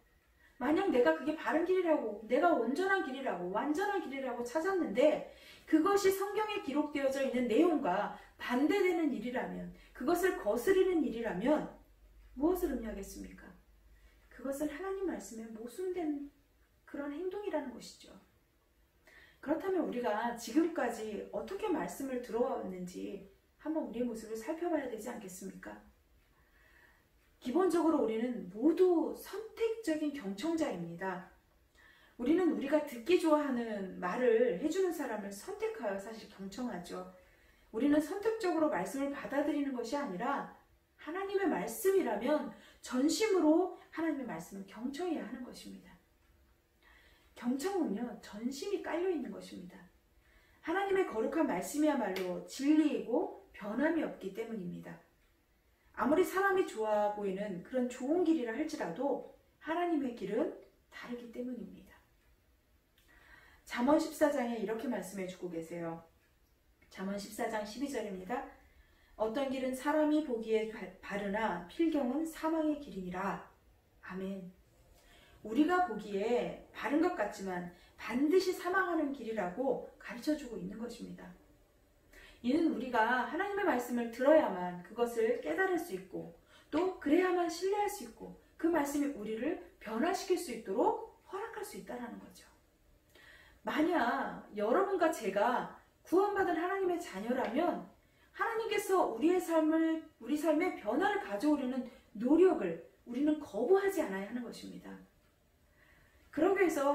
만약 내가 그게 바른 길이라고, 내가 온전한 길이라고, 완전한 길이라고 찾았는데 그것이 성경에 기록되어져 있는 내용과 반대되는 일이라면, 그것을 거스르는 일이라면 무엇을 의미하겠습니까? 그것은 하나님 말씀에 모순된 그런 행동이라는 것이죠. 그렇다면 우리가 지금까지 어떻게 말씀을 들어왔는지 한번 우리의 모습을 살펴봐야 되지 않겠습니까? 기본적으로 우리는 모두 선택적인 경청자입니다. 우리는 우리가 듣기 좋아하는 말을 해주는 사람을 선택하여 사실 경청하죠. 우리는 선택적으로 말씀을 받아들이는 것이 아니라 하나님의 말씀이라면 전심으로 하나님의 말씀을 경청해야 하는 것입니다. 경청은요, 전심이 깔려 있는 것입니다. 하나님의 거룩한 말씀이야말로 진리이고 변함이 없기 때문입니다. 아무리 사람이 좋아 보이는 그런 좋은 길이라 할지라도 하나님의 길은 다르기 때문입니다. 잠언 14장에 이렇게 말씀해 주고 계세요. 잠언 14장 12절입니다. 어떤 길은 사람이 보기에 바르나 필경은 사망의 길이니라. 아멘. 우리가 보기에 바른 것 같지만 반드시 사망하는 길이라고 가르쳐주고 있는 것입니다. 이는 우리가 하나님의 말씀을 들어야만 그것을 깨달을 수 있고 또 그래야만 신뢰할 수 있고 그 말씀이 우리를 변화시킬 수 있도록 허락할 수 있다는 거죠. 만약 여러분과 제가 구원받은 하나님의 자녀라면 하나님께서 우리 삶의 변화를 가져오려는 노력을 우리는 거부하지 않아야 하는 것입니다. 그러기 위해서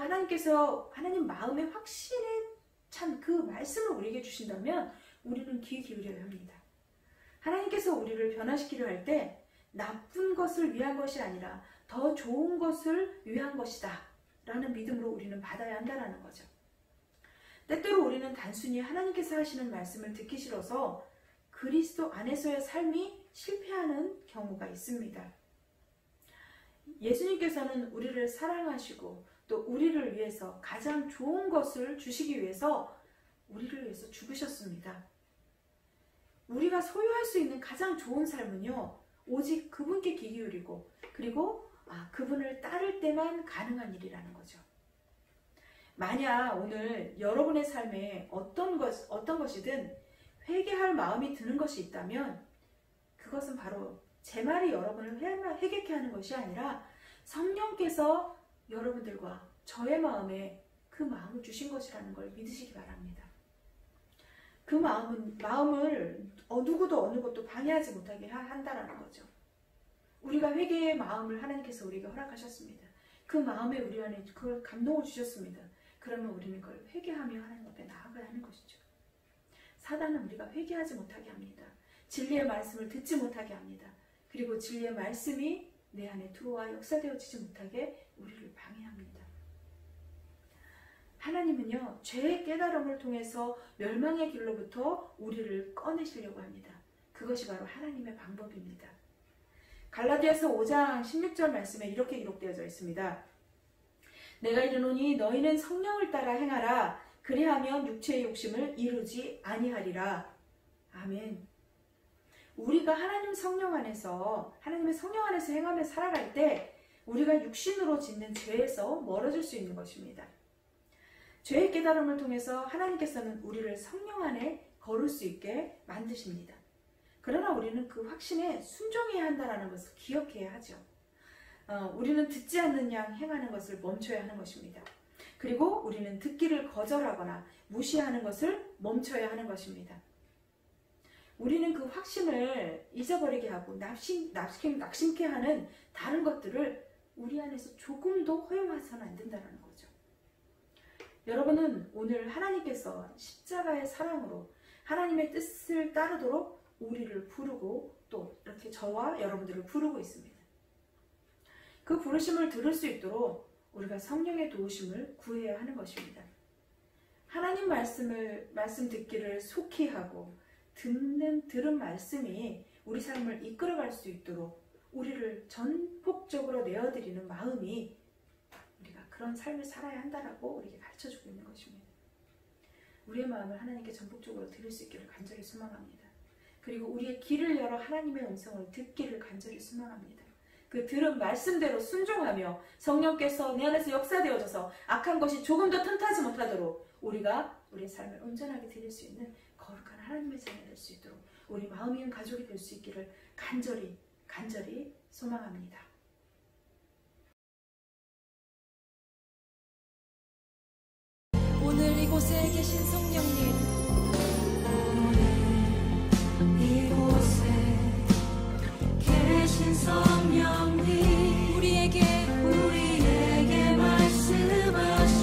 하나님 마음에 확신에 찬 그 말씀을 우리에게 주신다면 우리는 귀 기울여야 합니다. 하나님께서 우리를 변화시키려 할 때 나쁜 것을 위한 것이 아니라 더 좋은 것을 위한 것이다 라는 믿음으로 우리는 받아야 한다는 거죠. 때때로 우리는 단순히 하나님께서 하시는 말씀을 듣기 싫어서 그리스도 안에서의 삶이 실패하는 경우가 있습니다. 예수님께서는 우리를 사랑하시고 또 우리를 위해서 가장 좋은 것을 주시기 위해서 우리를 위해서 죽으셨습니다. 우리가 소유할 수 있는 가장 좋은 삶은요, 오직 그분께 귀 기울이고 그리고 그분을 따를 때만 가능한 일이라는 거죠. 만약 오늘 여러분의 삶에 어떤 것이든 회개할 마음이 드는 것이 있다면 그것은 바로 제 말이 여러분을 회개케 하는 것이 아니라 성령께서 여러분들과 저의 마음에 그 마음을 주신 것이라는 걸 믿으시기 바랍니다. 그 마음을 누구도 어느 것도 방해하지 못하게 한다라는 거죠. 우리가 회개의 마음을 하나님께서 우리에게 허락하셨습니다. 그 마음에 우리 안에 그걸 감동을 주셨습니다. 그러면 우리는 그걸 회개하며 하나님 앞에 나아가야 하는 것이죠. 사단은 우리가 회개하지 못하게 합니다. 진리의 말씀을 듣지 못하게 합니다. 그리고 진리의 말씀이 내 안에 들어와 역사되어지지 못하게 우리를 방해합니다. 하나님은요, 죄의 깨달음을 통해서 멸망의 길로부터 우리를 꺼내시려고 합니다. 그것이 바로 하나님의 방법입니다. 갈라디아서 5장 16절 말씀에 이렇게 기록되어져 있습니다. 내가 이르노니 너희는 성령을 따라 행하라. 그리하면 육체의 욕심을 이루지 아니하리라. 아멘. 우리가 하나님의 성령 안에서 행하며 살아갈 때 우리가 육신으로 짓는 죄에서 멀어질 수 있는 것입니다. 죄의 깨달음을 통해서 하나님께서는 우리를 성령 안에 거를 수 있게 만드십니다. 그러나 우리는 그 확신에 순종해야 한다는 것을 기억해야 하죠. 우리는 듣지 않는 양 행하는 것을 멈춰야 하는 것입니다. 그리고 우리는 듣기를 거절하거나 무시하는 것을 멈춰야 하는 것입니다. 우리는 그 확신을 잊어버리게 하고 낙심케 하는 다른 것들을 우리 안에서 조금도 허용해서는 안 된다는 거죠. 여러분은 오늘 하나님께서 십자가의 사랑으로 하나님의 뜻을 따르도록 우리를 부르고 또 이렇게 저와 여러분들을 부르고 있습니다. 그 부르심을 들을 수 있도록 우리가 성령의 도우심을 구해야 하는 것입니다. 하나님 말씀 듣기를 속히 하고 들은 말씀이 우리 삶을 이끌어갈 수 있도록 우리를 전폭적으로 내어드리는 마음이 우리가 그런 삶을 살아야 한다라고 우리에게 가르쳐주고 있는 것입니다. 우리의 마음을 하나님께 전폭적으로 들을 수 있기를 간절히 소망합니다. 그리고 우리의 귀를 열어 하나님의 음성을 듣기를 간절히 소망합니다. 그 들은 말씀대로 순종하며 성령께서 내 안에서 역사되어져서 악한 것이 조금 더 틈타지 못하도록 우리가 우리의 삶을 온전하게 드릴 수 있는 거룩한 하나님의 자녀 될 수 있도록 우리 마음이은 가족이 될 수 있기를 간절히 소망합니다. 오늘 이곳에 계신 성령님, 이곳에 계신 성령님, 우리에게 말씀하시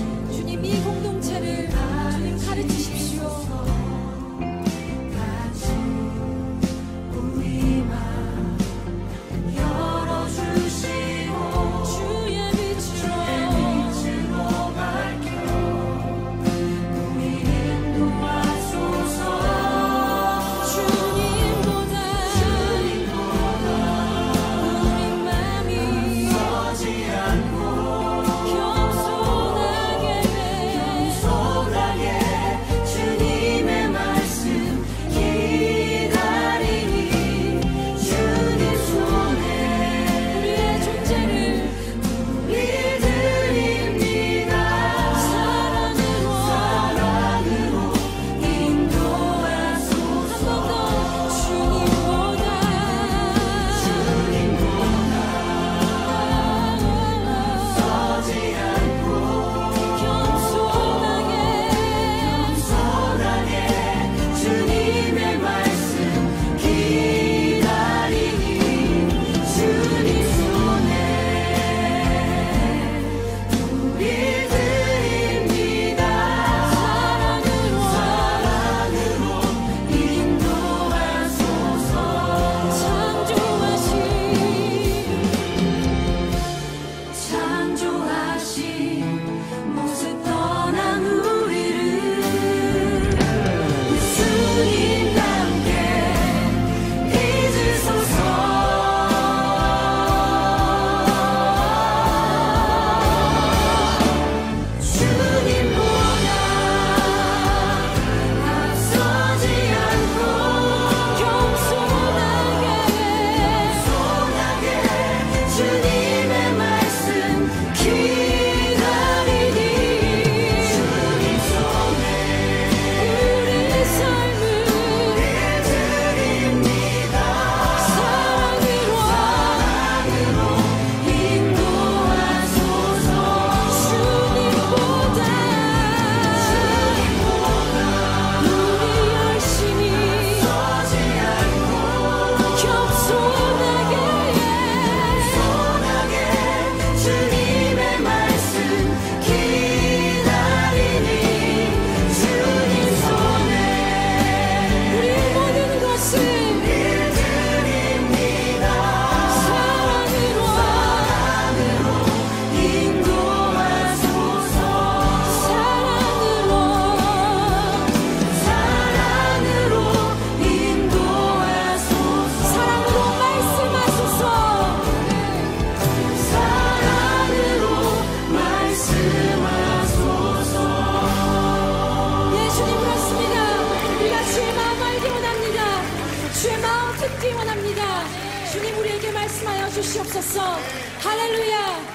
할렐루야.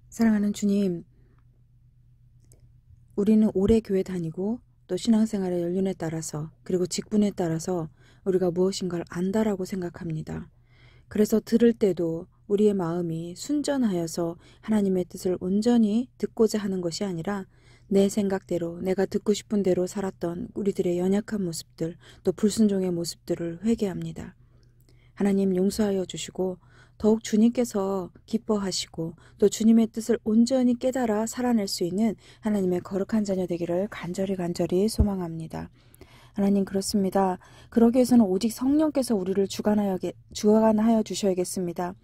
사랑하는 주님, 우리는 오래 교회 다니고 또 신앙생활의 연륜에 따라서 그리고 직분에 따라서 우리가 무엇인가를 안다라고 생각합니다. 그래서 들을 때도 우리의 마음이 순전하여서 하나님의 뜻을 온전히 듣고자 하는 것이 아니라 내 생각대로 내가 듣고 싶은 대로 살았던 우리들의 연약한 모습들 또 불순종의 모습들을 회개합니다. 하나님 용서하여 주시고 더욱 주님께서 기뻐하시고 또 주님의 뜻을 온전히 깨달아 살아낼 수 있는 하나님의 거룩한 자녀 되기를 간절히 소망합니다. 하나님 그렇습니다. 그러기 위해서는 오직 성령께서 우리를 주관하여 주셔야겠습니다.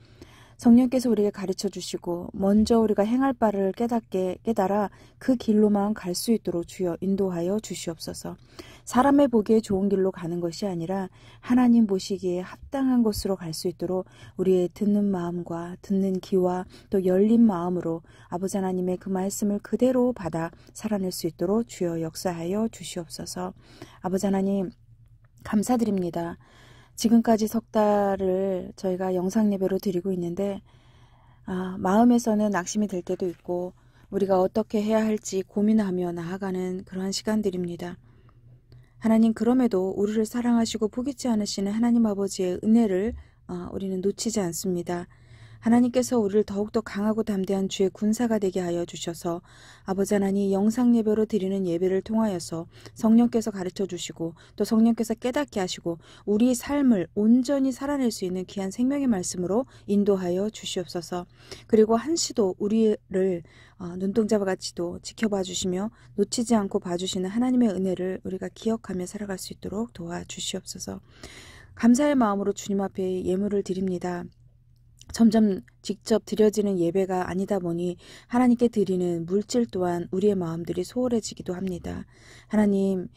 성령께서 우리에게 가르쳐 주시고 먼저 우리가 행할 바를 깨달아 그 길로만 갈 수 있도록 주여 인도하여 주시옵소서. 사람의 보기에 좋은 길로 가는 것이 아니라 하나님 보시기에 합당한 곳으로 갈 수 있도록 우리의 듣는 마음과 듣는 귀와 또 열린 마음으로 아버지 하나님의 그 말씀을 그대로 받아 살아낼 수 있도록 주여 역사하여 주시옵소서. 아버지 하나님 감사드립니다. 지금까지 석 달을 저희가 영상 예배로 드리고 있는데 마음에서는 낙심이 될 때도 있고 우리가 어떻게 해야 할지 고민하며 나아가는 그러한 시간들입니다. 하나님 그럼에도 우리를 사랑하시고 포기치 않으시는 하나님 아버지의 은혜를 우리는 놓치지 않습니다. 하나님께서 우리를 더욱더 강하고 담대한 주의 군사가 되게 하여 주셔서 아버지 하나님 영상 예배로 드리는 예배를 통하여서 성령께서 가르쳐 주시고 또 성령께서 깨닫게 하시고 우리의 삶을 온전히 살아낼 수 있는 귀한 생명의 말씀으로 인도하여 주시옵소서. 그리고 한시도 우리를 눈동자와 같이도 지켜봐 주시며 놓치지 않고 봐주시는 하나님의 은혜를 우리가 기억하며 살아갈 수 있도록 도와주시옵소서. 감사의 마음으로 주님 앞에 예물을 드립니다. 점점 직접 드려지는 예배가 아니다 보니 하나님께 드리는 물질 또한 우리의 마음들이 소홀해지기도 합니다. 하나님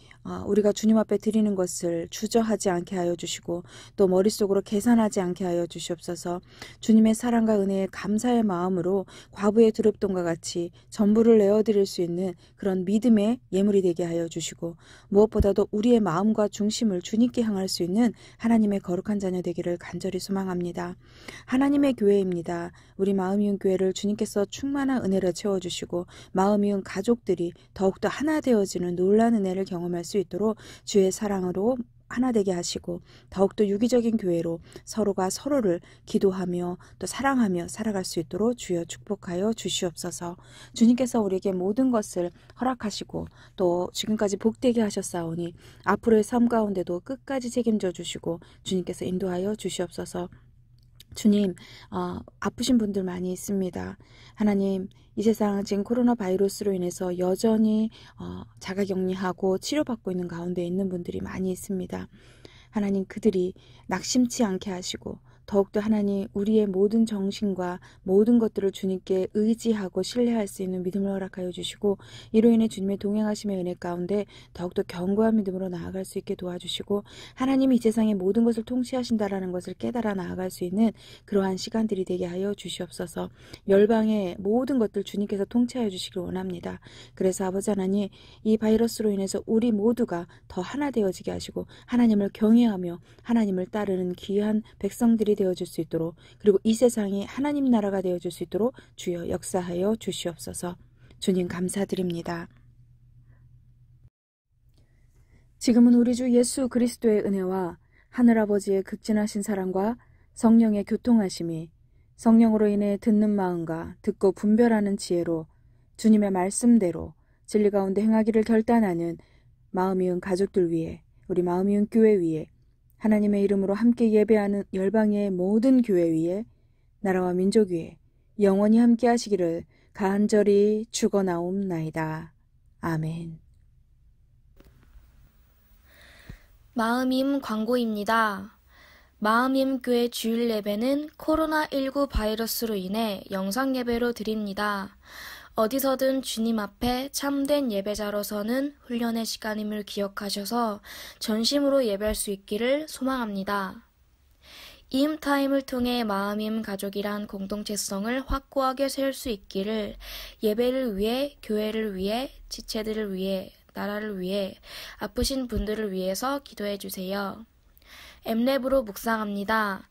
우리가 주님 앞에 드리는 것을 주저하지 않게 하여 주시고 또 머릿속으로 계산하지 않게 하여 주시옵소서. 주님의 사랑과 은혜에 감사의 마음으로 과부의 두렵돈과 같이 전부를 내어드릴 수 있는 그런 믿음의 예물이 되게 하여 주시고 무엇보다도 우리의 마음과 중심을 주님께 향할 수 있는 하나님의 거룩한 자녀 되기를 간절히 소망합니다. 하나님의 교회입니다. 우리 마음이은 교회를 주님께서 충만한 은혜로 채워주시고 마음이은 가족들이 더욱더 하나 되어지는 놀라운 은혜를 경험할 수 있도록 주의 사랑으로 하나 되게 하시고 더욱더 유기적인 교회로 서로가 서로를 기도하며 또 사랑하며 살아갈 수 있도록 주여 축복하여 주시옵소서. 주님께서 우리에게 모든 것을 허락하시고 또 지금까지 복되게 하셨사오니 앞으로의 삶 가운데도 끝까지 책임져 주시고 주님께서 인도하여 주시옵소서. 주님, 아프신 분들 많이 있습니다. 하나님, 이 세상 지금 코로나 바이러스로 인해서 여전히 자가격리하고 치료받고 있는 가운데 있는 분들이 많이 있습니다. 하나님, 그들이 낙심치 않게 하시고 더욱더 하나님 우리의 모든 정신과 모든 것들을 주님께 의지하고 신뢰할 수 있는 믿음을 허락하여 주시고 이로 인해 주님의 동행하심의 은혜 가운데 더욱더 견고한 믿음으로 나아갈 수 있게 도와주시고 하나님이 이 세상의 모든 것을 통치하신다라는 것을 깨달아 나아갈 수 있는 그러한 시간들이 되게 하여 주시옵소서. 열방의 모든 것들 주님께서 통치하여 주시길 원합니다. 그래서 아버지 하나님 이 바이러스로 인해서 우리 모두가 더 하나 되어지게 하시고 하나님을 경외하며 하나님을 따르는 귀한 백성들이 되어줄 수 있도록 그리고 이 세상이 하나님 나라가 되어줄 수 있도록 주여 역사하여 주시옵소서. 주님 감사드립니다. 지금은 우리 주 예수 그리스도의 은혜와 하늘아버지의 극진하신 사랑과 성령의 교통하심이 성령으로 인해 듣는 마음과 듣고 분별하는 지혜로 주님의 말씀대로 진리 가운데 행하기를 결단하는 마음이은 가족들 위에 우리 마음이은 교회 위에 하나님의 이름으로 함께 예배하는 열방의 모든 교회 위에 나라와 민족 위에 영원히 함께 하시기를 간절히 축원하옵나이다. 아멘. 마음임 광고입니다. 마음임 교회 주일 예배는 코로나19 바이러스로 인해 영상 예배로 드립니다. 어디서든 주님 앞에 참된 예배자로서는 훈련의 시간임을 기억하셔서 전심으로 예배할 수 있기를 소망합니다. 이음타임을 통해 마음임 가족이란 공동체성을 확고하게 세울 수 있기를 예배를 위해, 교회를 위해, 지체들을 위해, 나라를 위해, 아프신 분들을 위해서 기도해 주세요. 엠랩으로 묵상합니다.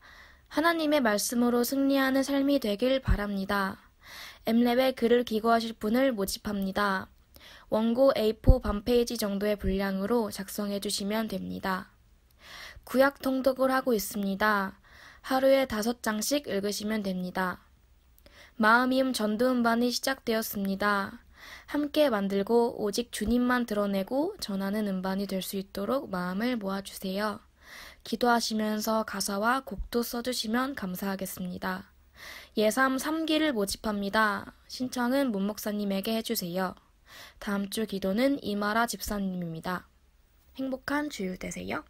하나님의 말씀으로 승리하는 삶이 되길 바랍니다. 엠랩에 글을 기고하실 분을 모집합니다. 원고 A4 반페이지 정도의 분량으로 작성해 주시면 됩니다. 구약 통독을 하고 있습니다. 하루에 5장씩 읽으시면 됩니다. 마음이음 전도 음반이 시작되었습니다. 함께 만들고 오직 주님만 드러내고 전하는 음반이 될 수 있도록 마음을 모아주세요. 기도하시면서 가사와 곡도 써주시면 감사하겠습니다. 예삼 3기를 모집합니다. 신청은 문 목사님에게 해주세요. 다음 주 기도는 이마라 집사님입니다. 행복한 주일 되세요.